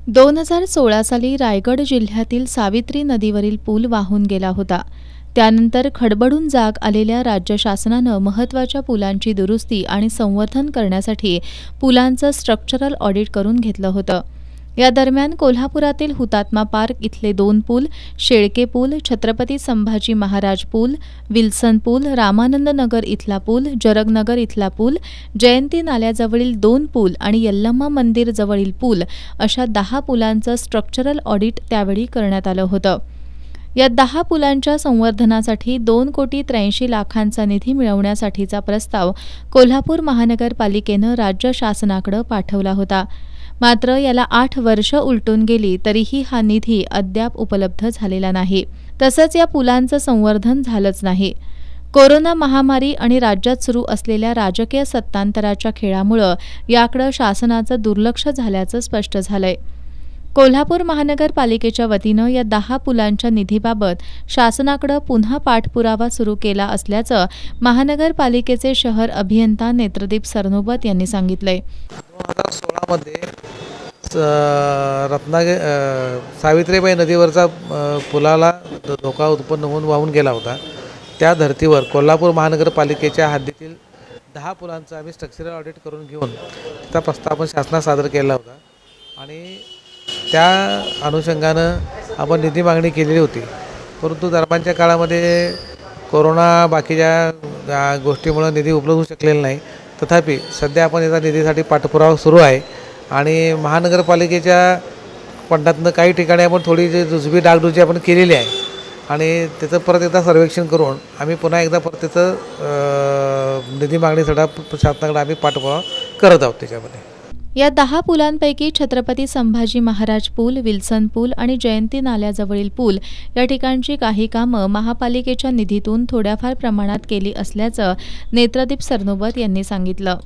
2016 साली रायगड जिल्ह्यातील सावित्री नदीवरील पूल वाहून गेला होता. त्यानंतर खडबडून जाग आलेल्या राज्य शासनानं महत्त्वाच्या पुलांची दुरुस्ती आणि संवर्धन करण्यासाठी पुलांचं स्ट्रक्चरल ऑडिट करून घेतलं होतं. या दरम्यान कोल्हापुरातील हुतात्मा पार्क इथले 2 पूल, शेळके पूल, छत्रपती संभाजी महाराज पूल, विल्सन पूल, रामानंद नगर इथला पूल, जरगनगर इथला पूल, जयंती नाल्याजवळील 2 पूल आणि यल्लम्मा मंदिर जवळील पूल अशा 10 पुलांचं स्ट्रक्चरल ऑडिट त्यावेळी करण्यात आलं होतं. या 10 पुलांच्या संवर्धनासाठी 2,83,00,000चा निधी मिळवण्यासाठीचा प्रस्ताव कोल्हापूर महानगरपालिकेनं राज्य शासनाकडे पाठवला होता. मात्र याला 8 वर्ष उलटून गेली तरीही हा निधी अद्याप उपलब्ध झालेला नाही. तसंच या पुलांचं संवर्धन झालंच नाही. कोरोना महामारी आणि राज्यात सुरू असलेल्या राजकीय सत्तांतराच्या खेळामुळे याकडे शासनाचं दुर्लक्ष झाल्याचं स्पष्ट झालंय. कोल्हापूर महानगरपालिकेच्या वतीनं या 10 पुलांच्या निधीबाबत शासनाकडे पुन्हा पाठपुरावा सुरू केला असल्याचं महानगरपालिकेचे शहर अभियंता नेत्रदीप सरनोबत यांनी सांगितलंय. 2016 मध्ये सावित्रीबाई नदीवरचा पुलाला धोका उत्पन्न होऊन वाहून गेला होता. त्या धर्तीवर कोल्हापूर महानगरपालिकेच्या हद्दीतील 10 पुलांचं आम्ही स्ट्रक्चरल ऑडिट करून घेऊन त्याचा प्रस्ताव आपण शासनास सादर केला होता आणि त्या अनुषंगानं आपण निधी मागणी केलेली होती. परंतु दरम्यानच्या काळामध्ये कोरोना बाकीच्या गोष्टीमुळे निधी उपलब्ध होऊ शकलेला नाही. तथापि सध्या आपण याचा निधीसाठी पाठपुरावा सुरू आहे आणि महानगरपालिकेच्या फंडातनं काही ठिकाणी आपण थोडी जुजबी डागडुजी आपण केलेली आहे आणि त्याचं परत एकदा सर्वेक्षण करून आम्ही पुन्हा एकदा परत त्याचं निधी मागणीसाठी शासनाकडे आम्ही पाठपुरावा करत आहोत. त्याच्यामध्ये या 10 पुलांपैकी छत्रपती संभाजी महाराज पूल, विल्सन पूल आणि जयंती नाल्याजवळील पूल या ठिकाणची काही कामं महापालिकेच्या निधीतून थोड्याफार प्रमाणात केली असल्याचं नेत्रदीप सरनोबत यांनी सांगितलं.